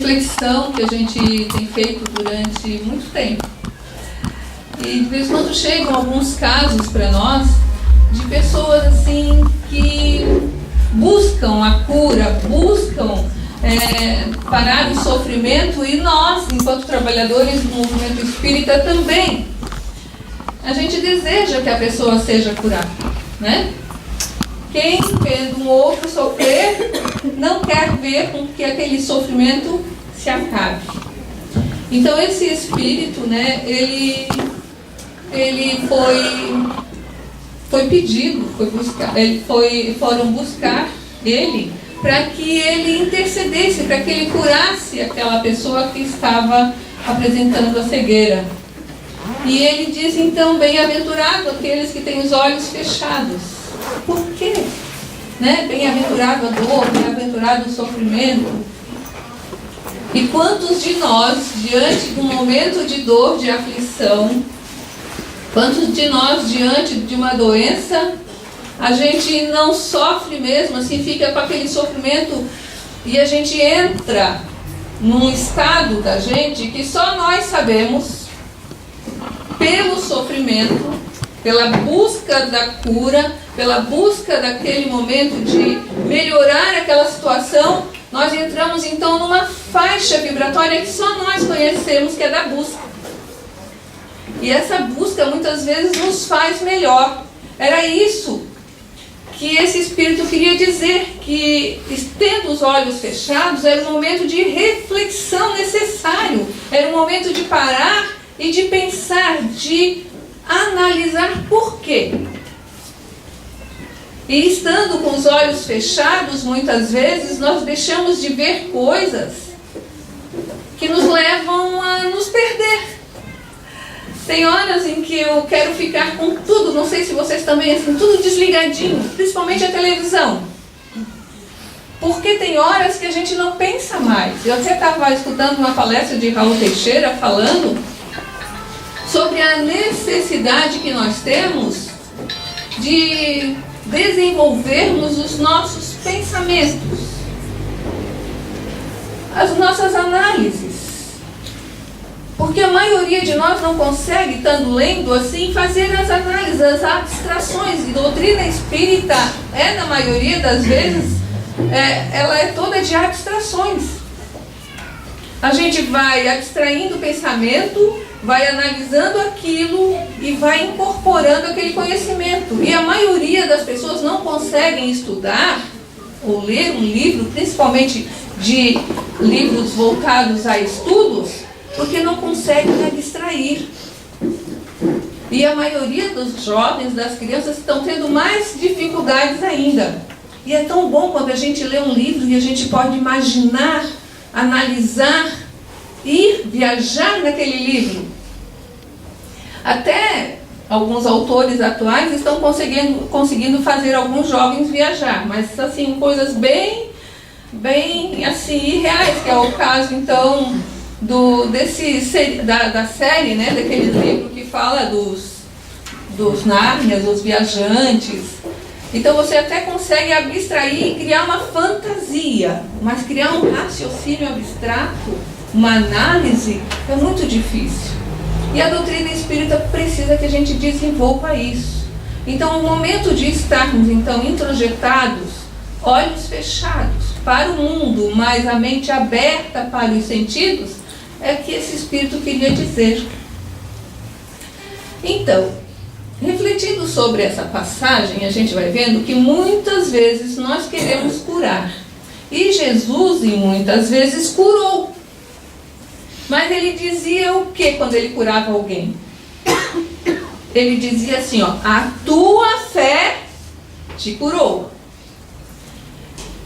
Reflexão que a gente tem feito durante muito tempo. E de vez em quando chegam alguns casos para nós de pessoas assim que buscam a cura, buscam parar o sofrimento, e nós, enquanto trabalhadores do movimento espírita, também. A gente deseja que a pessoa seja curada, né? Quem vendo um outro sofrer não quer ver com que aquele sofrimento se acabe. Então esse espírito, né, ele foi pedido, foram buscar ele para que ele intercedesse, para que ele curasse aquela pessoa que estava apresentando a cegueira. E ele diz então: bem-aventurado aqueles que têm os olhos fechados. Por quê? Né? Bem-aventurado a dor, bem-aventurado o sofrimento. E quantos de nós, diante de um momento de dor, de aflição, quantos de nós, diante de uma doença, a gente não sofre mesmo, assim, fica com aquele sofrimento, e a gente entra num estado da gente que só nós sabemos, pelo sofrimento, pela busca da cura, pela busca daquele momento de melhorar aquela situação, nós entramos então numa faixa vibratória que só nós conhecemos, que é da busca. E essa busca muitas vezes nos faz melhor. Era isso que esse espírito queria dizer, que tendo os olhos fechados era um momento de reflexão necessário, era um momento de parar e de pensar, de analisar por quê. E estando com os olhos fechados, muitas vezes nós deixamos de ver coisas que nos levam a nos perder. Tem horas em que eu quero ficar com tudo, não sei se vocês também, assim, tudo desligadinho, principalmente a televisão. Porque tem horas que a gente não pensa mais. Eu até estava escutando uma palestra de Raul Teixeira falando sobre a necessidade que nós temos de desenvolvermos os nossos pensamentos, as nossas análises. Porque a maioria de nós não consegue, estando lendo assim, fazer as análises, as abstrações. E doutrina espírita na maioria das vezes, ela é toda de abstrações. A gente vai abstraindo o pensamento, vai analisando aquilo e vai incorporando aquele conhecimento. E a maioria das pessoas não conseguem estudar ou ler um livro, principalmente de livros voltados a estudos, porque não conseguem abstrair. E a maioria dos jovens, das crianças, estão tendo mais dificuldades ainda. E é tão bom quando a gente lê um livro e a gente pode imaginar, analisar, ir viajar naquele livro. Até alguns autores atuais estão conseguindo fazer alguns jovens viajar, mas assim, coisas bem assim, irreais, que é o caso então da série, né, daquele livro que fala dos Nárnias, dos viajantes. Então você até consegue abstrair e criar uma fantasia, mas criar um raciocínio abstrato, uma análise, é muito difícil. E a doutrina espírita precisa que a gente desenvolva isso. Então o momento de estarmos então introjetados, olhos fechados para o mundo, mas a mente aberta para os sentidos, é que esse espírito queria dizer. Então, refletindo sobre essa passagem, a gente vai vendo que muitas vezes nós queremos curar. E Jesus, muitas vezes, curou. Mas ele dizia o que quando ele curava alguém? Ele dizia assim, ó: a tua fé te curou.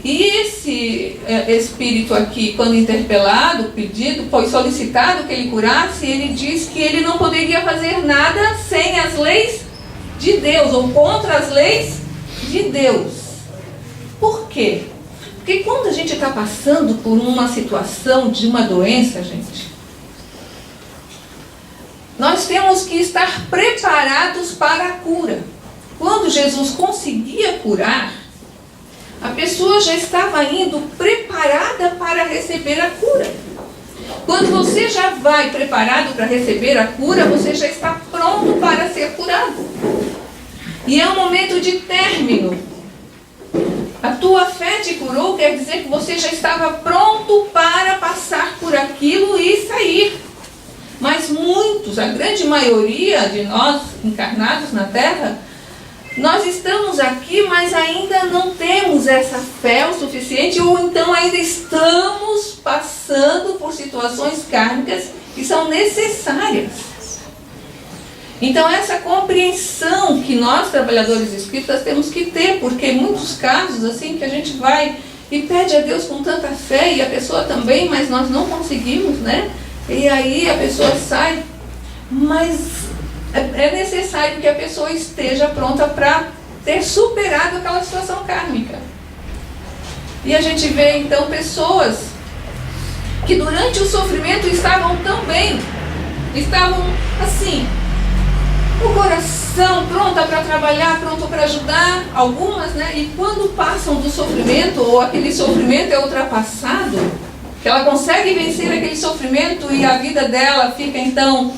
E esse espírito aqui, quando interpelado, pedido, foi solicitado que ele curasse, ele diz que ele não poderia fazer nada sem as leis de Deus, ou contra as leis de Deus. Por quê? Porque quando a gente está passando por uma situação de uma doença, gente, nós temos que estar preparados para a cura. Quando Jesus conseguia curar, a pessoa já estava indo preparada para receber a cura. Quando você já vai preparado para receber a cura, você já está pronto para ser curado. E é um momento de término. A tua fé te curou, quer dizer que você já estava pronto para passar por aquilo e sair. Mas muitos, a grande maioria de nós encarnados na Terra, nós estamos aqui, mas ainda não temos essa fé o suficiente, ou então ainda estamos passando por situações kármicas que são necessárias. Então essa compreensão que nós, trabalhadores espíritas, temos que ter, porque em muitos casos assim que a gente vai e pede a Deus com tanta fé, e a pessoa também, mas nós não conseguimos, né? E aí a pessoa sai, mas é necessário que a pessoa esteja pronta para ter superado aquela situação kármica. E a gente vê então pessoas que durante o sofrimento estavam tão bem, estavam assim, o coração pronta para trabalhar, pronto para ajudar, algumas, né? E quando passam do sofrimento, ou aquele sofrimento é ultrapassado, que ela consegue vencer aquele sofrimento e a vida dela fica então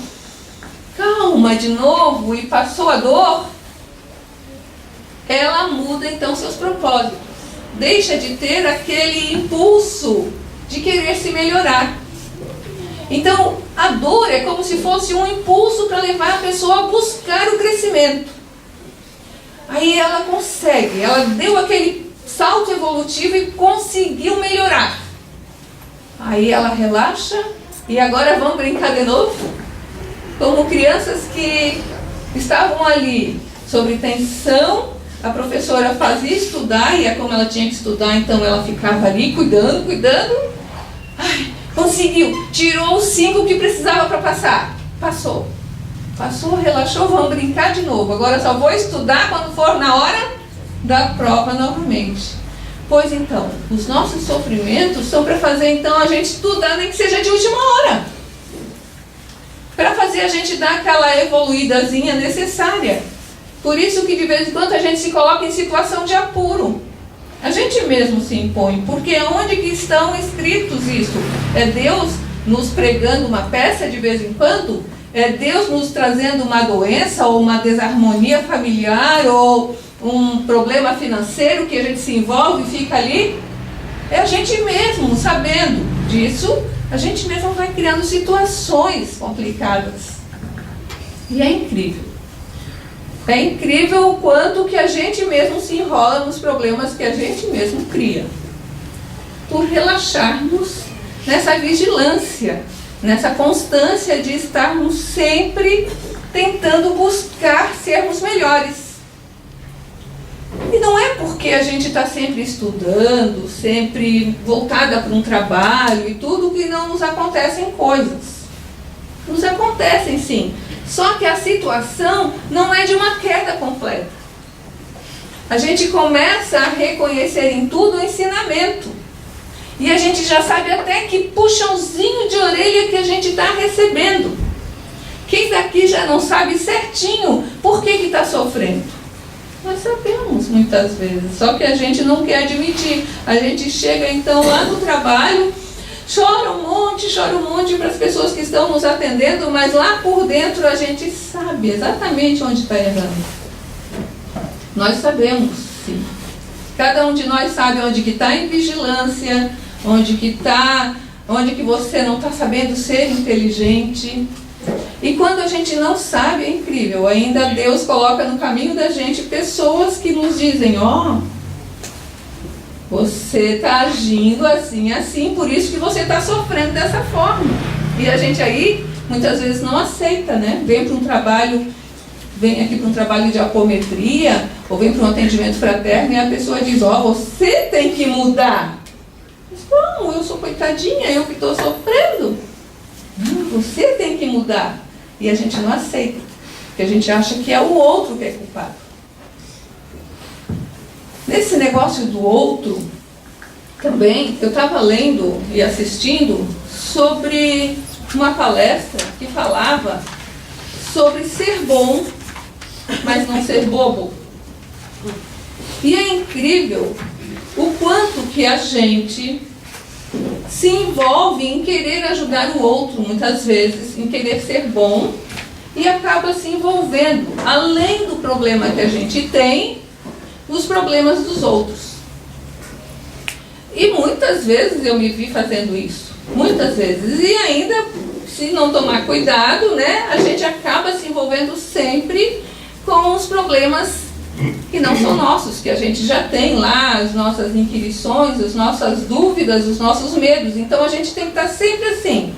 calma de novo e passou a dor, ela muda então seus propósitos. Deixa de ter aquele impulso de querer se melhorar. Então, a dor é como se fosse um impulso para levar a pessoa a buscar o crescimento. Aí ela consegue, ela deu aquele salto evolutivo e conseguiu melhorar. Aí ela relaxa e agora vamos brincar de novo? Como crianças que estavam ali sob tensão, a professora fazia estudar, e é como ela tinha que estudar, então ela ficava ali cuidando. Ai, conseguiu, tirou os 5 que precisava para passar. Passou, relaxou, vamos brincar de novo. Agora só vou estudar quando for na hora da prova novamente. Pois então, os nossos sofrimentos são para fazer então a gente estudar, nem que seja de última hora. Para fazer a gente dar aquela evoluídazinha necessária. Por isso que de vez em quando a gente se coloca em situação de apuro. A gente mesmo se impõe, porque onde que estão escritos isso? É Deus nos pregando uma peça de vez em quando? É Deus nos trazendo uma doença ou uma desarmonia familiar ou um problema financeiro que a gente se envolve e fica ali? É a gente mesmo, sabendo disso, a gente mesmo vai criando situações complicadas. E é incrível. É incrível o quanto que a gente mesmo se enrola nos problemas que a gente mesmo cria. Por relaxarmos nessa vigilância, nessa constância de estarmos sempre tentando buscar sermos melhores. E não é porque a gente está sempre estudando, sempre voltada para um trabalho e tudo, que não nos acontecem coisas. Nos acontecem sim. Só que a situação não é de uma queda completa. A gente começa a reconhecer em tudo o ensinamento. E a gente já sabe até que puxãozinho de orelha que a gente está recebendo. Quem daqui já não sabe certinho por que está sofrendo? Nós sabemos muitas vezes, só que a gente não quer admitir. A gente chega então lá no trabalho, chora um monte para as pessoas que estão nos atendendo, mas lá por dentro a gente sabe exatamente onde está errando. Nós sabemos, sim. Cada um de nós sabe onde que está em vigilância, onde que você não está sabendo ser inteligente. E quando a gente não sabe, é incrível, ainda Deus coloca no caminho da gente pessoas que nos dizem, você está agindo assim, por isso que você está sofrendo dessa forma. E a gente aí, muitas vezes não aceita, né? Vem aqui para um trabalho de apometria, ou vem para um atendimento fraterno, e a pessoa diz, você tem que mudar. Mas como? Eu sou coitadinha, eu que estou sofrendo. Não, você tem que mudar. E a gente não aceita, porque a gente acha que é o outro que é culpado. Nesse negócio do outro, também, eu estava lendo e assistindo sobre uma palestra que falava sobre ser bom, mas não ser bobo. E é incrível o quanto que a gente se envolve em querer ajudar o outro, muitas vezes, em querer ser bom, e acaba se envolvendo, além do problema que a gente tem, nos problemas dos outros. E muitas vezes eu me vi fazendo isso, muitas vezes, e ainda, se não tomar cuidado, né, a gente acaba se envolvendo sempre com os problemas que não são nossos, que a gente já tem lá, as nossas inquirições, as nossas dúvidas, os nossos medos. Então a gente tem que estar sempre assim,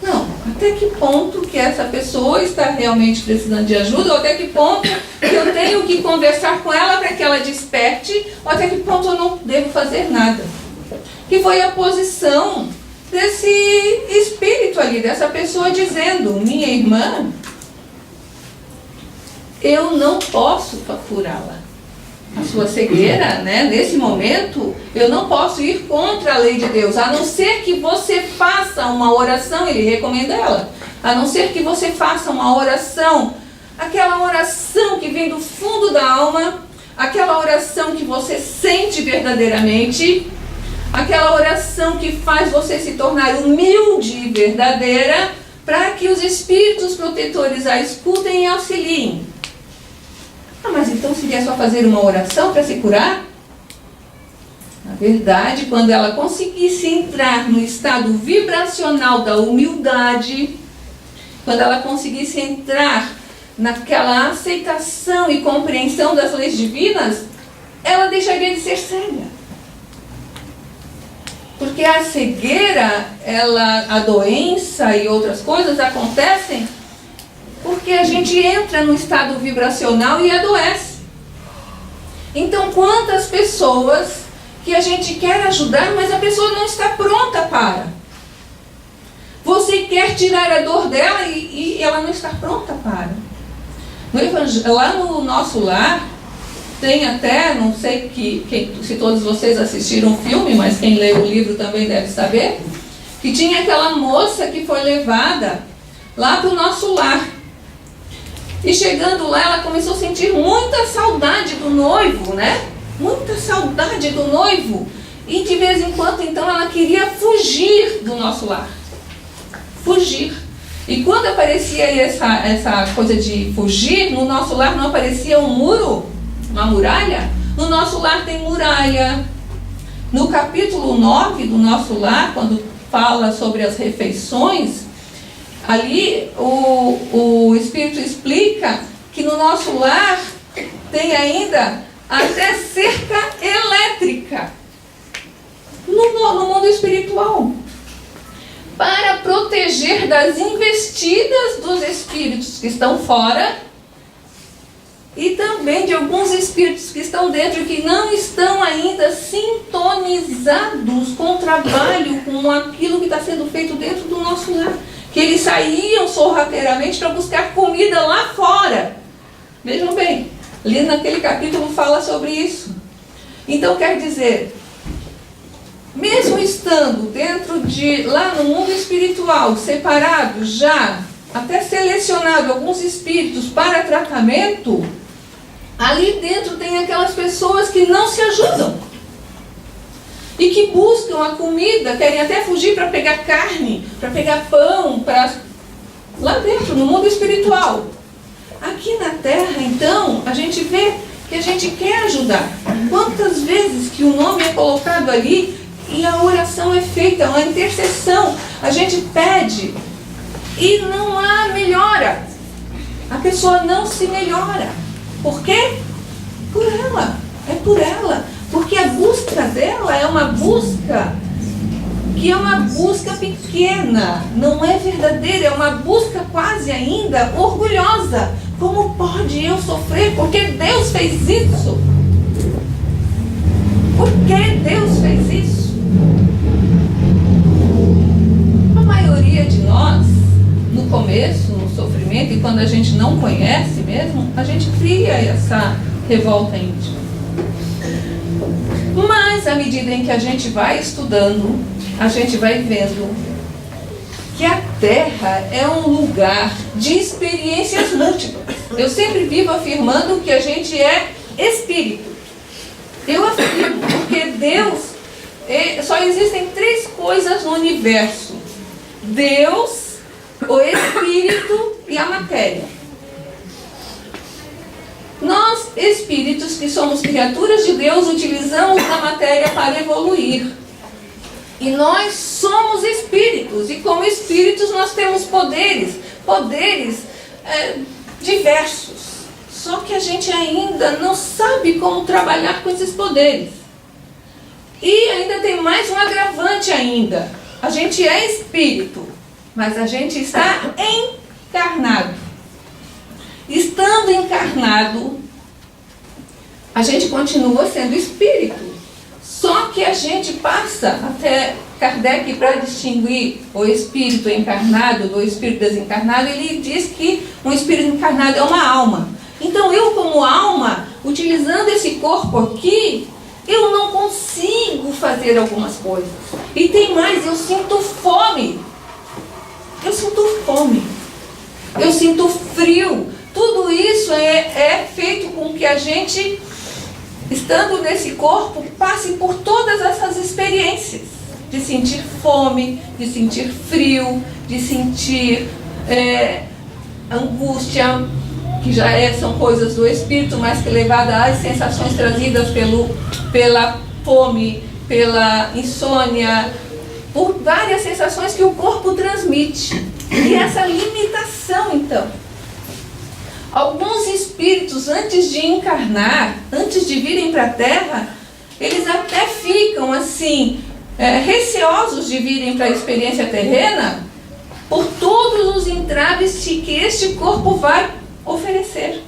não, até que ponto que essa pessoa está realmente precisando de ajuda, ou até que ponto que eu tenho que conversar com ela para que ela desperte, ou até que ponto eu não devo fazer nada. Que foi a posição desse espírito ali, dessa pessoa dizendo, minha irmã, eu não posso curá-la. A sua cegueira, né, nesse momento, eu não posso ir contra a lei de Deus, a não ser que você faça uma oração, ele recomenda ela, a não ser que você faça uma oração, aquela oração que vem do fundo da alma, aquela oração que você sente verdadeiramente, aquela oração que faz você se tornar humilde e verdadeira, para que os espíritos protetores a escutem e auxiliem. Ah, mas então seria só fazer uma oração para se curar? Na verdade, quando ela conseguisse entrar no estado vibracional da humildade, quando ela conseguisse entrar naquela aceitação e compreensão das leis divinas, ela deixaria de ser cega. Porque a cegueira, a doença e outras coisas acontecem porque a gente entra no estado vibracional e adoece. Então, quantas pessoas que a gente quer ajudar, mas a pessoa não está pronta para. Você quer tirar a dor dela e ela não está pronta para. Lá no Nosso Lar, tem até, não sei se todos vocês assistiram o filme, mas quem lê o livro também deve saber, que tinha aquela moça que foi levada lá para o Nosso Lar. E chegando lá, ela começou a sentir muita saudade do noivo, né? Muita saudade do noivo. E de vez em quando, então, ela queria fugir do Nosso Lar. Fugir. E quando aparecia essa coisa de fugir, no Nosso Lar não aparecia um muro, uma muralha? No Nosso Lar tem muralha. No capítulo 9 do Nosso Lar, quando fala sobre as refeições, ali o Espírito explica que no Nosso Lar tem ainda até cerca elétrica no mundo espiritual, para proteger das investidas dos espíritos que estão fora e também de alguns espíritos que estão dentro que não estão ainda sintonizados com o trabalho, com aquilo que está sendo feito dentro do Nosso Lar. Que eles saíam sorrateiramente para buscar comida lá fora. Vejam bem, ali naquele capítulo fala sobre isso. Então quer dizer, mesmo estando lá no mundo espiritual, separado já, até selecionado alguns espíritos para tratamento, ali dentro tem aquelas pessoas que não se ajudam. E que buscam a comida, querem até fugir para pegar carne, para pegar pão, lá dentro, no mundo espiritual. Aqui na Terra, então, a gente vê que a gente quer ajudar. Quantas vezes que o nome é colocado ali e a oração é feita, uma intercessão, a gente pede e não há melhora. A pessoa não se melhora. Por quê? Por ela. É por ela. Porque a busca dela é uma busca que é uma busca pequena, não é verdadeira, é uma busca quase ainda orgulhosa. Como pode eu sofrer? Porque Deus fez isso. Por que Deus fez isso? A maioria de nós, no começo, no sofrimento, e quando a gente não conhece mesmo, a gente cria essa revolta íntima. Mas à medida em que a gente vai estudando, a gente vai vendo que a Terra é um lugar de experiências múltiplas. Eu sempre vivo afirmando que a gente é espírito. Eu afirmo, porque Deus, só existem 3 coisas no universo: Deus, o Espírito e a matéria. Nós, espíritos que somos criaturas de Deus, utilizamos a matéria para evoluir. E nós somos espíritos, e como espíritos nós temos poderes diversos. Só que a gente ainda não sabe como trabalhar com esses poderes. E ainda tem mais um agravante ainda. A gente é espírito, mas a gente está encarnado. Estando encarnado, a gente continua sendo espírito. Só que a gente passa até Kardec, para distinguir o espírito encarnado do espírito desencarnado, ele diz que um espírito encarnado é uma alma. Então eu, como alma, utilizando esse corpo aqui, eu não consigo fazer algumas coisas. E tem mais, eu sinto fome. Eu sinto fome. Eu sinto frio. Tudo isso é feito com que a gente, estando nesse corpo, passe por todas essas experiências. De sentir fome, de sentir frio, de sentir angústia, que já são coisas do espírito, mas que levada às sensações trazidas pela fome, pela insônia, por várias sensações que o corpo transmite. E essa limitação, então. Alguns espíritos, antes de encarnar, antes de virem para a Terra, eles até ficam assim, receosos de virem para a experiência terrena, por todos os entraves que este corpo vai oferecer.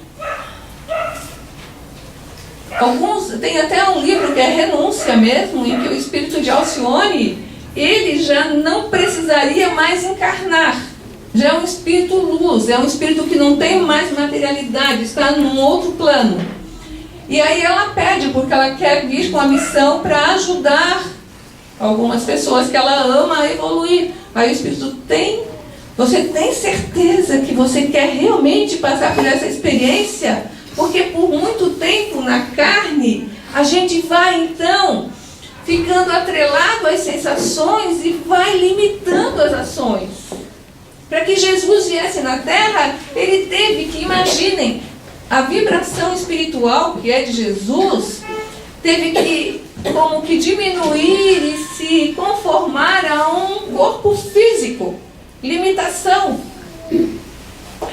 Alguns, tem até um livro que é Renúncia mesmo, em que o espírito de Alcione, ele já não precisaria mais encarnar. Já é um espírito luz, é um espírito que não tem mais materialidade, está num outro plano. E aí ela pede, porque ela quer vir com a missão para ajudar algumas pessoas que ela ama a evoluir. Aí o espírito você tem certeza que você quer realmente passar por essa experiência? Porque por muito tempo na carne, a gente vai então ficando atrelado às sensações e vai limitando as ações. Para que Jesus viesse na Terra, ele teve que, imaginem, a vibração espiritual que é de Jesus, teve que como que diminuir e se conformar a um corpo físico. Limitação.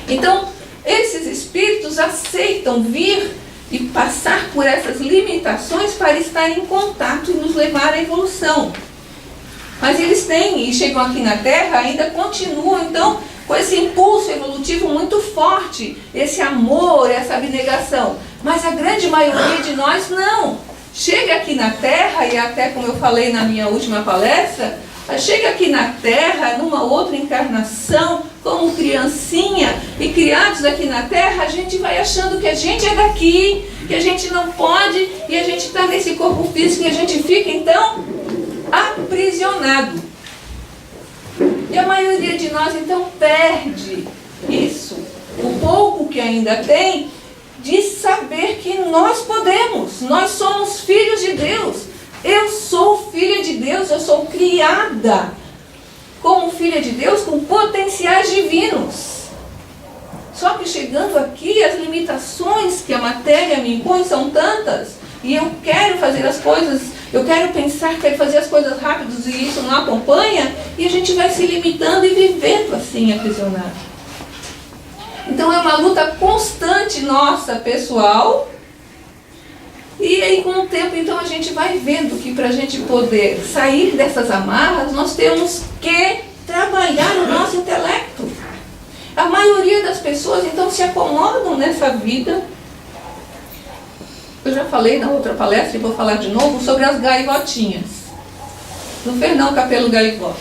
Então, esses espíritos aceitam vir e passar por essas limitações para estar em contato e nos levar à evolução. Mas eles têm, e chegam aqui na Terra, ainda continuam, então, com esse impulso evolutivo muito forte, esse amor, essa abnegação. Mas a grande maioria de nós não. Chega aqui na Terra, e até como eu falei na minha última palestra, chega aqui na Terra, numa outra encarnação, como criancinha, e criados aqui na Terra, a gente vai achando que a gente é daqui, que a gente não pode, e a gente está nesse corpo físico, e a gente fica, então, aprisionado. E a maioria de nós, então, perde isso, o pouco que ainda tem, de saber que nós podemos, nós somos filhos de Deus. Eu sou filha de Deus, eu sou criada como filha de Deus com potenciais divinos. Só que chegando aqui, as limitações que a matéria me impõe são tantas, e eu quero fazer as coisas, eu quero pensar, quero fazer as coisas rápidas, e isso não acompanha, e a gente vai se limitando e vivendo assim, aprisionado. Então é uma luta constante nossa, pessoal. E aí com o tempo, então, a gente vai vendo que para a gente poder sair dessas amarras, nós temos que trabalhar o nosso intelecto. A maioria das pessoas, então, se acomodam nessa vida. Eu já falei na outra palestra e vou falar de novo sobre as gaivotinhas. No Fernão Capelo Gaivota.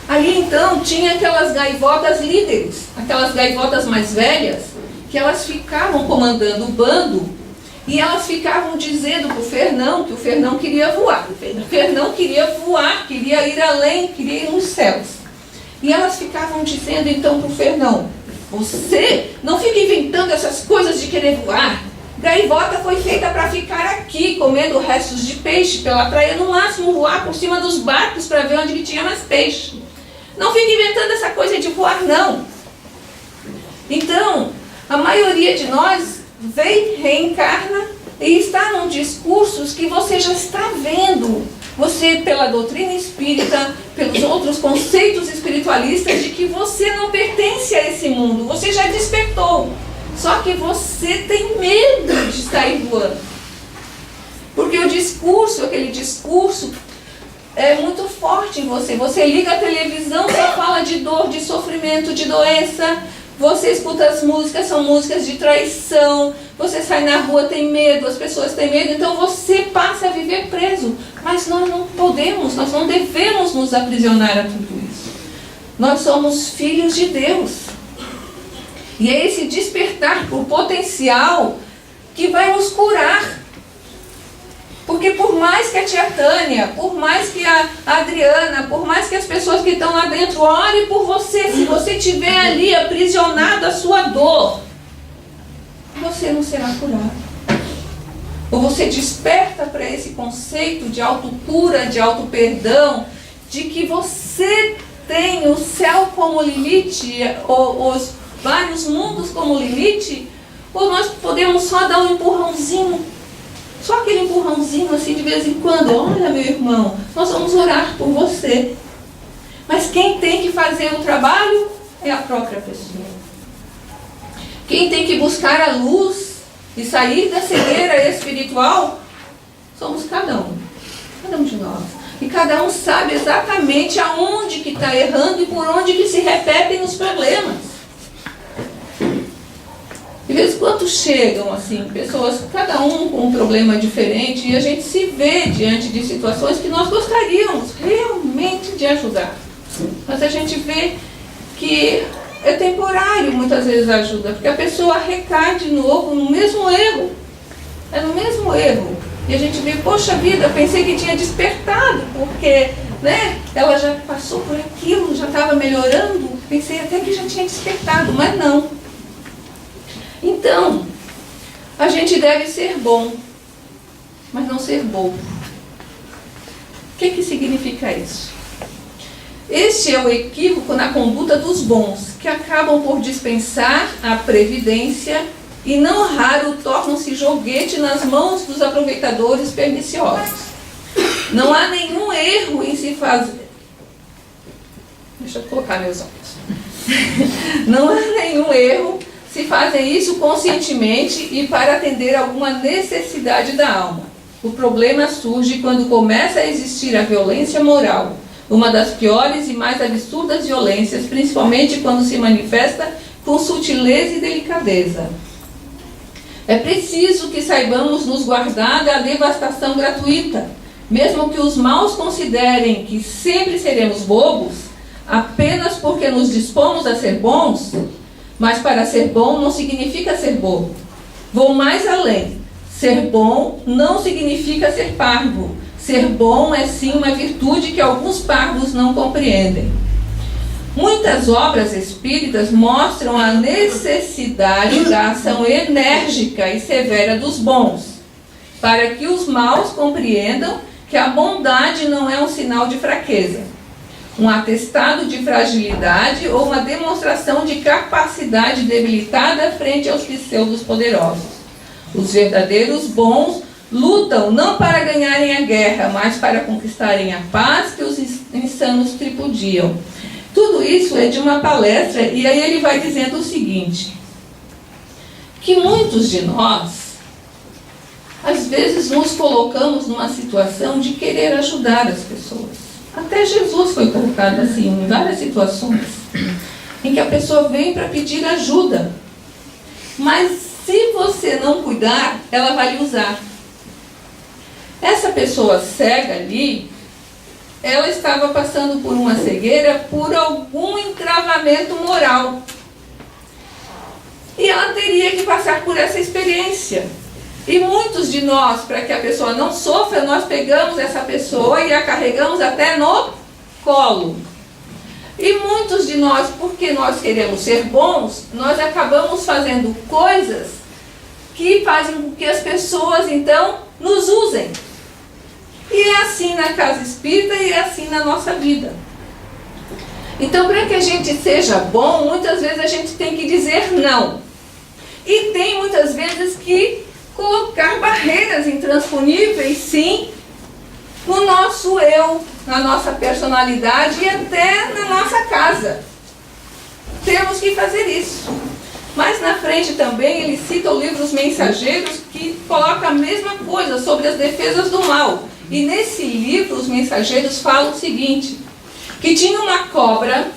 Ali, então, tinha aquelas gaivotas líderes, aquelas gaivotas mais velhas, que elas ficavam comandando o bando. E elas ficavam dizendo para o Fernão que o Fernão queria voar. O Fernão queria voar, queria ir além, queria ir nos céus. E elas ficavam dizendo então para o Fernão: você não fica inventando essas coisas de querer voar. Gaivota foi feita para ficar aqui. aqui comendo restos de peixe pela praia, no máximo voar por cima dos barcos para ver onde que tinha mais peixe. Não fica inventando essa coisa de voar, não. Então, a maioria de nós vem, reencarna e está num discursos que você já está vendo. Você, pela doutrina espírita, pelos outros conceitos espiritualistas, de que você não pertence a esse mundo. Você já despertou. Só que você tem medo de sair voando. Porque o discurso, aquele discurso, é muito forte em você. Você liga a televisão, só fala de dor, de sofrimento, de doença. Você escuta as músicas, são músicas de traição. Você sai na rua, tem medo, as pessoas têm medo. Então você passa a viver preso. Mas nós não podemos, nós não devemos nos aprisionar a tudo isso. Nós somos filhos de Deus. E é esse despertar por potencial que vai nos curar. Porque por mais que a tia Tânia, por mais que a Adriana, por mais que as pessoas que estão lá dentro orem por você, se você estiver ali aprisionado à sua dor, você não será curado. Ou você desperta para esse conceito de autocura, de auto-perdão, de que você tem o céu como limite, ou os vários mundos como limite, ou nós podemos só dar um empurrãozinho. Só aquele empurrãozinho assim de vez em quando. Olha, meu irmão, nós vamos orar por você. Mas quem tem que fazer o trabalho é a própria pessoa. Quem tem que buscar a luz e sair da cegueira espiritual somos cada um de nós. E cada um sabe exatamente aonde que está errando e por onde que se repetem os problemas. De vez em quando chegam assim, pessoas, cada um com um problema diferente, e a gente se vê diante de situações que nós gostaríamos realmente de ajudar. Mas a gente vê que é temporário muitas vezes a ajuda, porque a pessoa recai de novo no mesmo erro. É no mesmo erro. E a gente vê, poxa vida, eu pensei que tinha despertado, porque ela já passou por aquilo, já estava melhorando, pensei até que já tinha despertado, mas não. Então, a gente deve ser bom, mas não ser bobo. O que significa isso? Este é o equívoco na conduta dos bons, que acabam por dispensar a previdência e não raro tornam-se joguete nas mãos dos aproveitadores perniciosos. Não há nenhum erro em se fazer... Deixa eu colocar meus óculos. Não há nenhum erro se fazem isso conscientemente e para atender alguma necessidade da alma. O problema surge quando começa a existir a violência moral, uma das piores e mais absurdas violências, principalmente quando se manifesta com sutileza e delicadeza. É preciso que saibamos nos guardar da devastação gratuita, mesmo que os maus considerem que sempre seremos bobos, apenas porque nos dispomos a ser bons. Mas para ser bom não significa ser bobo. Vou mais além. Ser bom não significa ser parvo. Ser bom é sim uma virtude que alguns parvos não compreendem. Muitas obras espíritas mostram a necessidade da ação enérgica e severa dos bons, para que os maus compreendam que a bondade não é um sinal de fraqueza, um atestado de fragilidade ou uma demonstração de capacidade debilitada frente aos pseudos poderosos. Os verdadeiros bons lutam não para ganharem a guerra, mas para conquistarem a paz que os insanos tripudiam. Tudo isso é de uma palestra, e aí ele vai dizendo o seguinte, que muitos de nós, às vezes nos colocamos numa situação de querer ajudar as pessoas. Até Jesus foi colocado assim, em várias situações, em que a pessoa vem para pedir ajuda. Mas se você não cuidar, ela vai lhe usar. Essa pessoa cega ali, ela estava passando por uma cegueira por algum encravamento moral. E ela teria que passar por essa experiência. E muitos de nós, para que a pessoa não sofra, nós pegamos essa pessoa e a carregamos até no colo. E muitos de nós, porque nós queremos ser bons, nós acabamos fazendo coisas que fazem com que as pessoas, então, nos usem. E é assim na casa espírita e é assim na nossa vida. Então, para que a gente seja bom, muitas vezes a gente tem que dizer não. E tem muitas vezes que colocar barreiras intransponíveis, sim, no nosso eu, na nossa personalidade e até na nossa casa. Temos que fazer isso. Mas na frente também ele cita o livro Os Mensageiros, que coloca a mesma coisa sobre as defesas do mal. E nesse livro Os Mensageiros falam o seguinte, que tinha uma cobra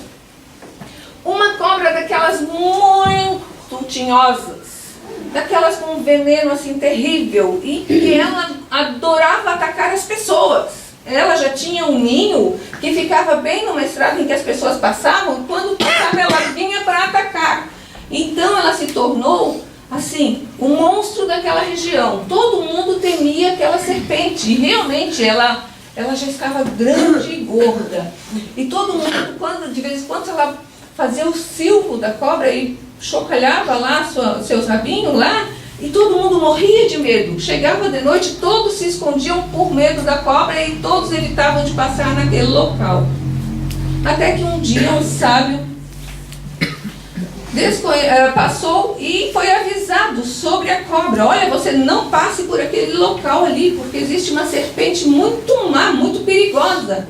daquelas muito tinhosas, daquelas com um veneno assim terrível, e que ela adorava atacar as pessoas. Ela já tinha um ninho que ficava bem numa estrada em que as pessoas passavam, e quando passava ela vinha para atacar. Então ela se tornou, assim, o monstro daquela região. Todo mundo temia aquela serpente, e realmente ela já estava grande e gorda. E todo mundo, de vez em quando, ela fazia o silvo da cobra e chocalhava lá seus rabinhos lá, e todo mundo morria de medo. Chegava de noite, todos se escondiam por medo da cobra e todos evitavam de passar naquele local. Até que um dia um sábio passou e foi avisado sobre a cobra. Olha, você não passe por aquele local ali, porque existe uma serpente muito má, muito perigosa.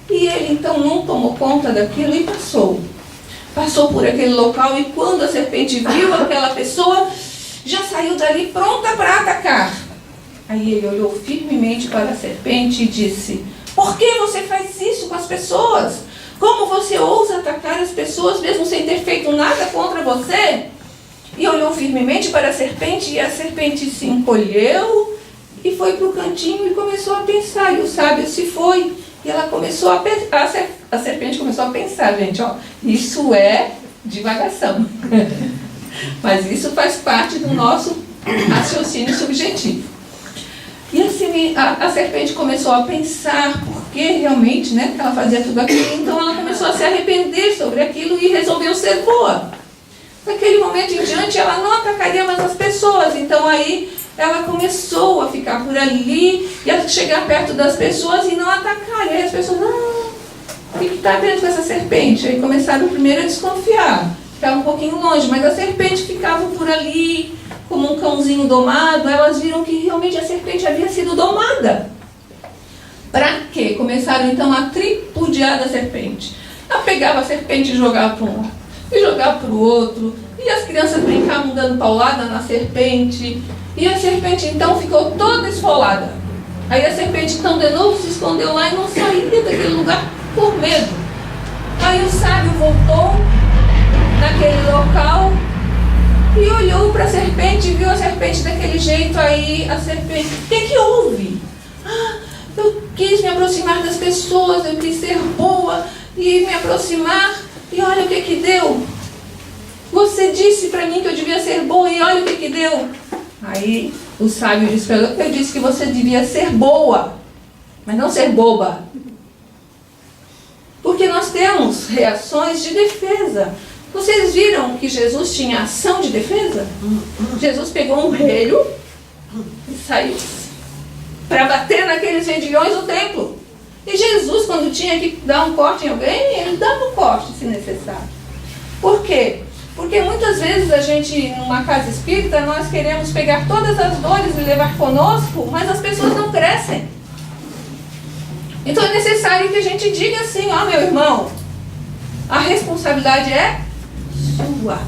E ele então não tomou conta daquilo e passou por aquele local, e quando a serpente viu aquela pessoa, já saiu dali pronta para atacar. Aí ele olhou firmemente para a serpente e disse: por que você faz isso com as pessoas? Como você ousa atacar as pessoas mesmo sem ter feito nada contra você? E olhou firmemente para a serpente, e a serpente se encolheu e foi para o cantinho e começou a pensar. E o sábio se foi. E ela começou a serpente começou a pensar, gente, ó, isso é divagação. Mas isso faz parte do nosso raciocínio subjetivo. E assim a serpente começou a pensar por que realmente, né, que ela fazia tudo aquilo. Então ela começou a se arrepender sobre aquilo e resolveu ser boa. Daquele momento em diante ela não atacaria mais as pessoas. Então aí ela começou a ficar por ali e a chegar perto das pessoas e não atacar. E aí as pessoas, o que está dentro dessa serpente? Aí começaram primeiro a desconfiar, ficavam um pouquinho longe, mas a serpente ficava por ali, como um cãozinho domado. Elas viram que realmente a serpente havia sido domada. Para quê? Começaram então a tripudiar da serpente. Ela pegava a serpente e jogava para um lado, e jogava para o outro, e as crianças brincavam dando paulada na serpente. E a serpente então ficou toda esfolada. Aí a serpente então de novo se escondeu lá e não saía daquele lugar por medo. Aí o sábio voltou naquele local e olhou para a serpente e viu a serpente daquele jeito. Aí a serpente, o que houve? Eu quis me aproximar das pessoas, eu quis ser boa e me aproximar, e olha o que deu. Você disse para mim que eu devia ser boa e olha o que deu. Aí o sábio disse para ela: eu disse que você devia ser boa, mas não ser boba. Porque nós temos reações de defesa. Vocês viram que Jesus tinha ação de defesa? Jesus pegou um relho e saiu para bater naqueles vendilhões do templo. E Jesus, quando tinha que dar um corte em alguém, ele dava um corte se necessário. Por quê? Porque muitas vezes a gente, numa casa espírita, nós queremos pegar todas as dores e levar conosco, mas as pessoas não crescem. Então é necessário que a gente diga assim: ó, meu irmão, a responsabilidade é sua.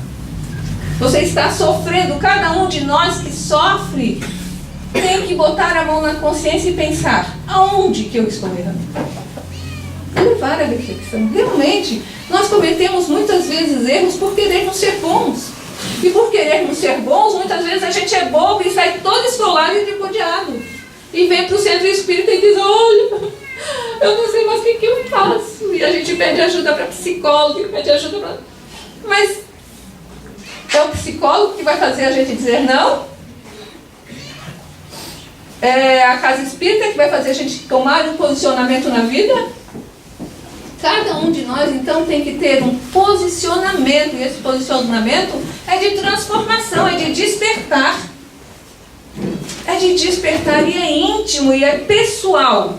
Você está sofrendo, cada um de nós que sofre tem que botar a mão na consciência e pensar: aonde que eu estou errando? Levar a reflexão. Realmente, nós cometemos muitas vezes erros por querermos ser bons. E por querermos ser bons, muitas vezes a gente é bobo e sai todo esfolado e tripudiado. E vem para o centro espírita e diz: olha, eu não sei mais o que eu faço. E a gente pede ajuda para psicólogo, pede ajuda para... Mas é o psicólogo que vai fazer a gente dizer não? É a casa espírita que vai fazer a gente tomar um posicionamento na vida? Cada um de nós, então, tem que ter um posicionamento. E esse posicionamento é de transformação, é de despertar. é de despertar, e é íntimo, e é pessoal.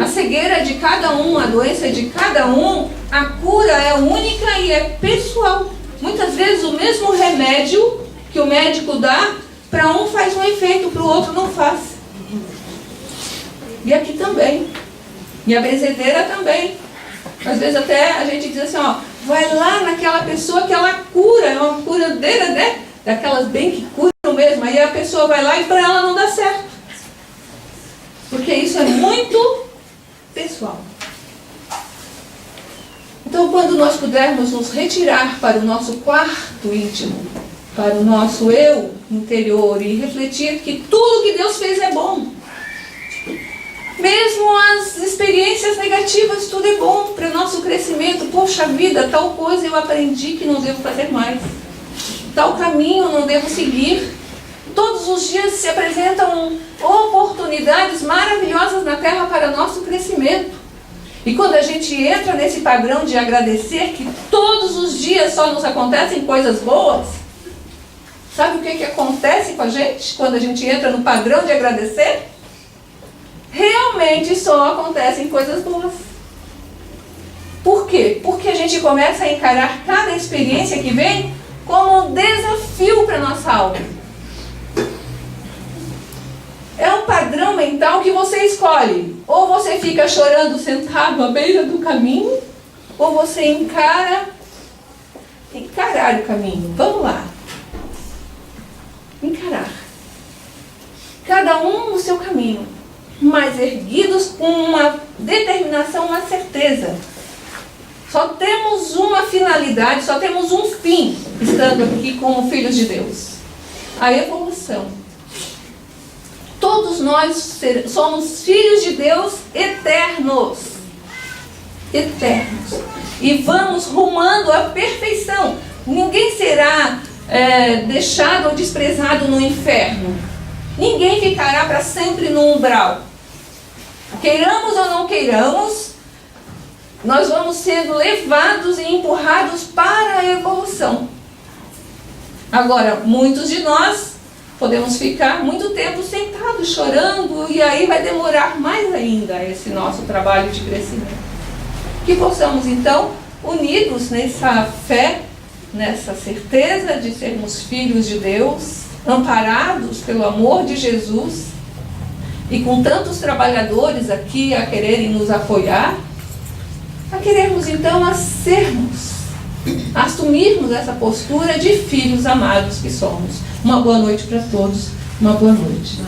A cegueira de cada um, a doença de cada um, a cura é única e é pessoal. Muitas vezes o mesmo remédio que o médico dá, para um faz um efeito, para o outro não faz. E aqui também. E a benzedeira também. Às vezes até a gente diz assim, ó, vai lá naquela pessoa que ela cura, é uma curadeira, né? Daquelas bem que curam mesmo. Aí a pessoa vai lá e para ela não dá certo. Porque isso é muito pessoal. Então, quando nós pudermos nos retirar para o nosso quarto íntimo, para o nosso eu interior e refletir que tudo que Deus fez é bom. Mesmo as experiências negativas, tudo é bom para o nosso crescimento. Poxa vida, tal coisa eu aprendi que não devo fazer mais. Tal caminho não devo seguir. Todos os dias se apresentam oportunidades maravilhosas na Terra para nosso crescimento. E quando a gente entra nesse padrão de agradecer que todos os dias só nos acontecem coisas boas, sabe o que acontece com a gente quando a gente entra no padrão de agradecer? Realmente só acontecem coisas boas. Por quê? Porque a gente começa a encarar cada experiência que vem como um desafio para a nossa alma. É um padrão mental que você escolhe. Ou você fica chorando sentado à beira do caminho, ou você encarar o caminho. Vamos lá. Encarar. Cada um no seu caminho, mas erguidos com uma determinação, uma certeza. Só temos uma finalidade, só temos um fim, estando aqui como filhos de Deus. A evolução. Todos nós somos filhos de Deus eternos. Eternos. E vamos rumando à perfeição. Ninguém será deixado ou desprezado no inferno. Ninguém ficará para sempre no umbral. Queiramos ou não queiramos, nós vamos sendo levados e empurrados para a evolução. Agora, muitos de nós podemos ficar muito tempo sentados, chorando, e aí vai demorar mais ainda esse nosso trabalho de crescimento. Que possamos, então, unidos nessa fé, nessa certeza de sermos filhos de Deus, amparados pelo amor de Jesus, e com tantos trabalhadores aqui a quererem nos apoiar, a querermos, então, assumirmos essa postura de filhos amados que somos. Uma boa noite para todos, uma boa noite.